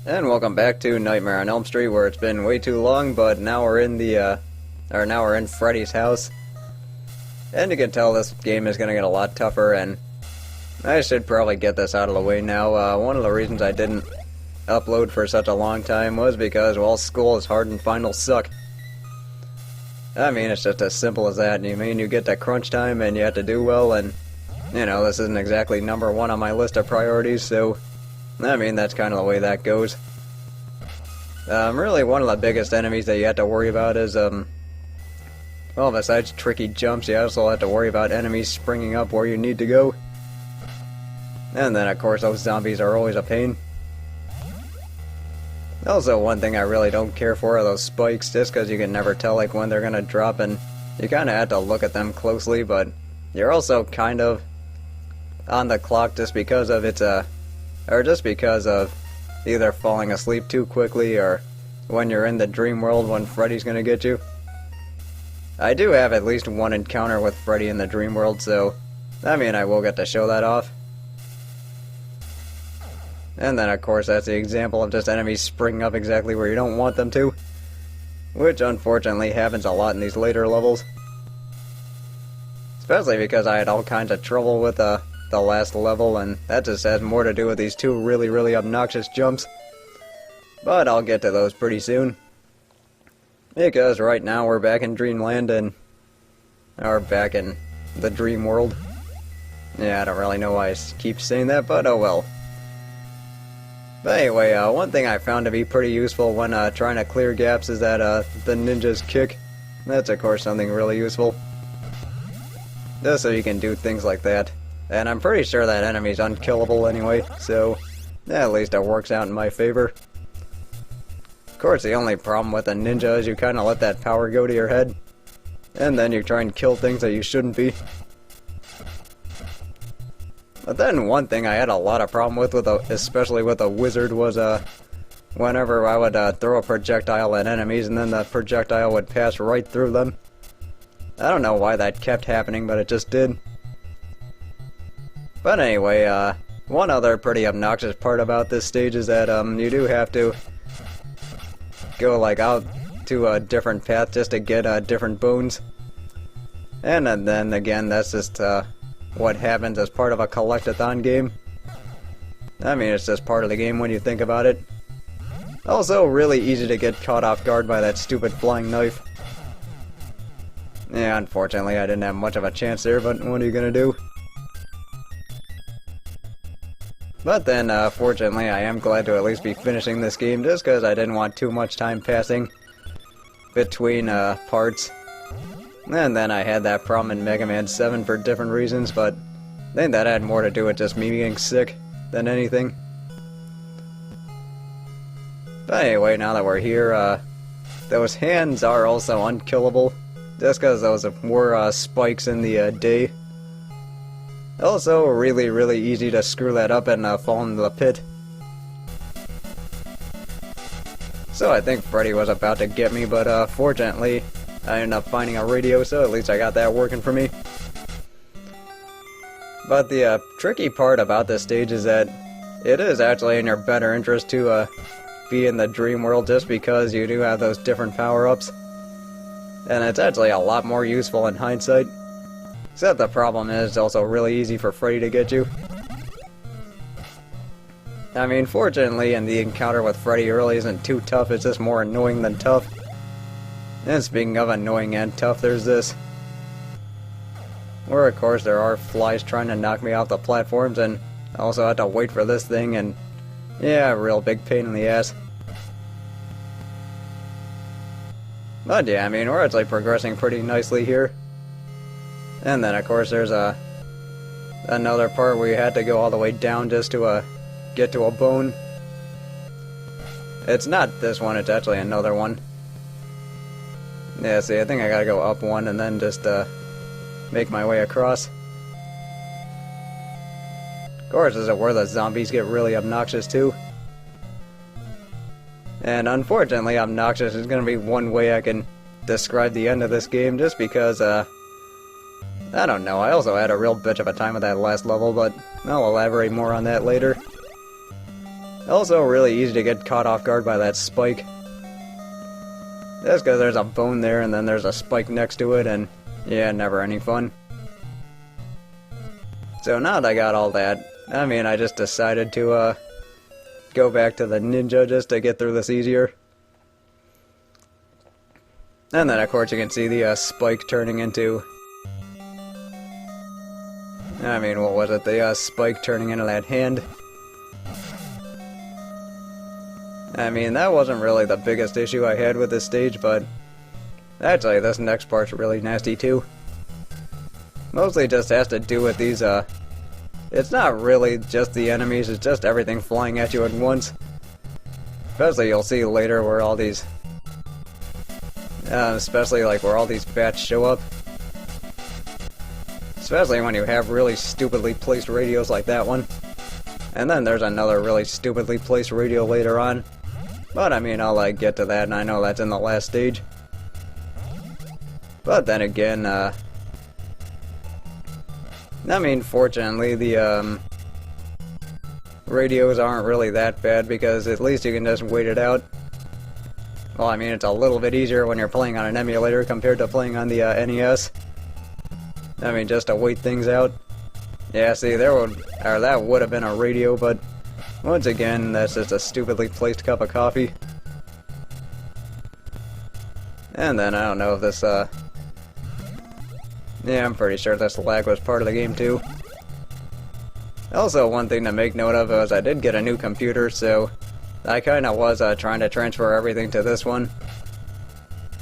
And welcome back to Nightmare on Elm Street, where it's been way too long, but now we're in now we're in Freddy's house. And you can tell this game is gonna get a lot tougher, and I should probably get this out of the way now. One of the reasons I didn't upload for such a long time was because, well, school is hard and finals suck. I mean, it's just as simple as that. You mean you get to crunch time and you have to do well, and, you know, this isn't exactly number one on my list of priorities, so I mean, that's kind of the way that goes. Really, one of the biggest enemies that you have to worry about is, well, besides tricky jumps, you also have to worry about enemies springing up where you need to go. And then, of course, those zombies are always a pain. Also, one thing I really don't care for are those spikes, just because you can never tell, like, when they're gonna drop, and you kind of have to look at them closely, but you're also kind of on the clock just because of or just because of either falling asleep too quickly or when you're in the dream world when Freddy's gonna get you. I do have at least one encounter with Freddy in the dream world, so I mean, I will get to show that off. And then, of course, that's the example of just enemies springing up exactly where you don't want them to, which unfortunately happens a lot in these later levels. Especially because I had all kinds of trouble with the last level, and that just has more to do with these two really obnoxious jumps. But I'll get to those pretty soon. Because right now we're back in Dreamland or back in the dream world. Yeah, I don't really know why I keep saying that, but oh well. But anyway, one thing I found to be pretty useful when trying to clear gaps is that the ninja's kick. That's of course something really useful. Just so you can do things like that. And I'm pretty sure that enemy's unkillable anyway, so at least it works out in my favor. Of course, the only problem with a ninja is you kind of let that power go to your head, and then you try and kill things that you shouldn't be. But then one thing I had a lot of problem with, especially with a wizard, was whenever I would throw a projectile at enemies and then the projectile would pass right through them. I don't know why that kept happening, but it just did. But anyway, one other pretty obnoxious part about this stage is that you do have to go like out to a different path just to get different bones. And then again, that's just what happens as part of a collect-a-thon game. I mean, it's just part of the game when you think about it. Also, really easy to get caught off guard by that stupid flying knife. Yeah, unfortunately, I didn't have much of a chance there, but what are you gonna do? But then, fortunately, I am glad to at least be finishing this game, just because I didn't want too much time passing between parts. And then I had that problem in Mega Man 7 for different reasons, but I think that had more to do with just me being sick than anything. But anyway, now that we're here, those hands are also unkillable, just because those were spikes in the day. Also, really easy to screw that up and fall into the pit. So I think Freddy was about to get me, but fortunately, I ended up finding a radio, so at least I got that working for me. But the tricky part about this stage is that it is actually in your better interest to be in the dream world, just because you do have those different power-ups. And it's actually a lot more useful in hindsight. Except the problem is it's also really easy for Freddy to get you. I mean, fortunately, the encounter with Freddy really isn't too tough, it's just more annoying than tough. And speaking of annoying and tough, there's this. Where, of course, there are flies trying to knock me off the platforms, and I also have to wait for this thing, and yeah, real big pain in the ass. But yeah, I mean, we're actually progressing pretty nicely here. And then, of course, there's another part where you had to go all the way down just to get to a bone. It's not this one, it's actually another one. Yeah, see, I think I gotta go up one and then just make my way across. Of course, this is where the zombies get really obnoxious too. And unfortunately, obnoxious is gonna be one way I can describe the end of this game, just because I don't know, I also had a real bitch of a time with that last level, but I'll elaborate more on that later. Also really easy to get caught off guard by that spike. Just because there's a bone there and then there's a spike next to it, and yeah, never any fun. So now that I got all that, I mean, I just decided to go back to the ninja just to get through this easier. And then of course you can see the spike turning into... I mean, what was it? The spike turning into that hand. I mean, that wasn't really the biggest issue I had with this stage, but actually this next part's really nasty too. Mostly just has to do with these, it's not really just the enemies, it's just everything flying at you at once. Especially you'll see later where all these, especially like where all these bats show up. Especially when you have really stupidly placed radios like that one. And then there's another really stupidly placed radio later on. But I mean, I'll get to that, and I know that's in the last stage. But then again, I mean, fortunately, the radios aren't really that bad, because at least you can just wait it out. Well, I mean, it's a little bit easier when you're playing on an emulator compared to playing on the NES. I mean, just to wait things out. Yeah, see, that would have been a radio, but once again, that's just a stupidly placed cup of coffee. And then, I don't know if this, yeah, I'm pretty sure this lag was part of the game, too. Also, one thing to make note of was I did get a new computer, so I kinda was, trying to transfer everything to this one.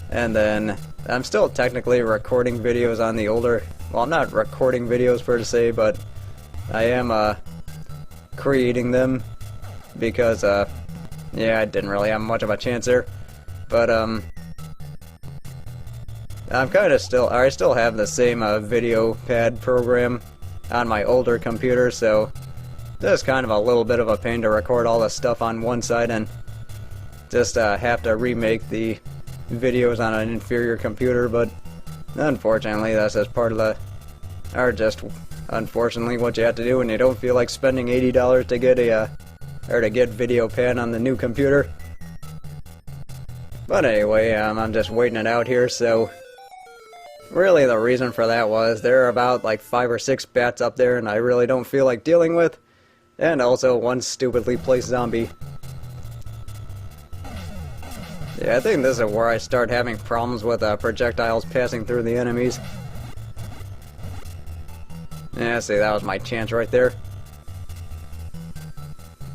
And then, I'm still technically recording videos on the older... Well, I'm not recording videos per se, but I am, creating them, because, yeah, I didn't really have much of a chance there. But, I'm kinda still... I still have the same, video pad program on my older computer, so just kind of a little bit of a pain to record all the stuff on one side and just, have to remake the videos on an inferior computer, but unfortunately that's just part of the... or just unfortunately what you have to do when you don't feel like spending $80 to get a, or to get video pad on the new computer. But anyway, I'm just waiting it out here, so really the reason for that was there are about like 5 or 6 bats up there and I really don't feel like dealing with, and also one stupidly placed zombie. Yeah, I think this is where I start having problems with projectiles passing through the enemies. Yeah, see, that was my chance right there.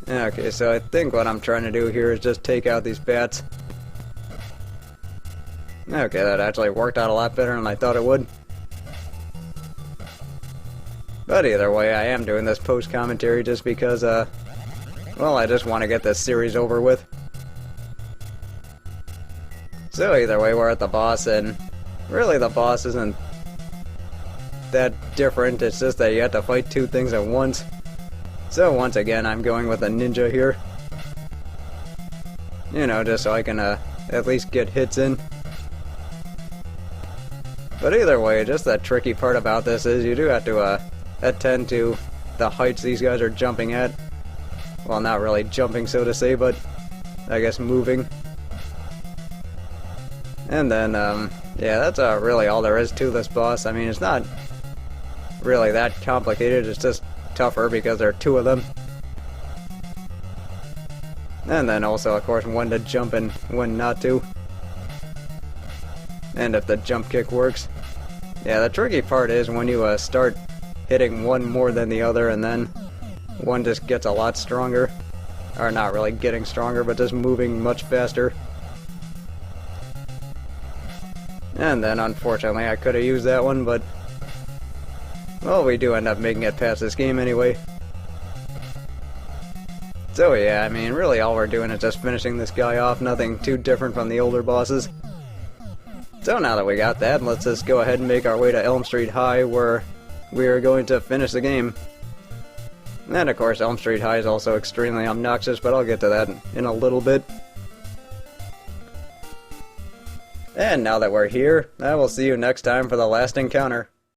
Okay, so I think what I'm trying to do here is just take out these bats. Okay, that actually worked out a lot better than I thought it would. But either way, I am doing this post-commentary just because, well, I just want to get this series over with. So either way, we're at the boss, and really the boss isn't that different, it's just that you have to fight 2 things at once. So once again, I'm going with a ninja here. You know, just so I can at least get hits in. But either way, just the tricky part about this is you do have to attend to the heights these guys are jumping at. Well, not really jumping, so to say, but I guess moving. And then, yeah, that's really all there is to this boss. I mean, it's not really that complicated, it's just tougher because there are 2 of them. And then also, of course, when to jump and when not to. And if the jump kick works. Yeah, the tricky part is when you start hitting one more than the other, and then one just gets a lot stronger. Or not really getting stronger, but just moving much faster. And then, unfortunately, I could have used that one, but... well, we do end up making it past this game anyway. So yeah, I mean, really all we're doing is just finishing this guy off, nothing too different from the older bosses. So now that we got that, let's just go ahead and make our way to Elm Street High, where we are going to finish the game. And of course, Elm Street High is also extremely obnoxious, but I'll get to that in a little bit. And now that we're here, I will see you next time for the last encounter.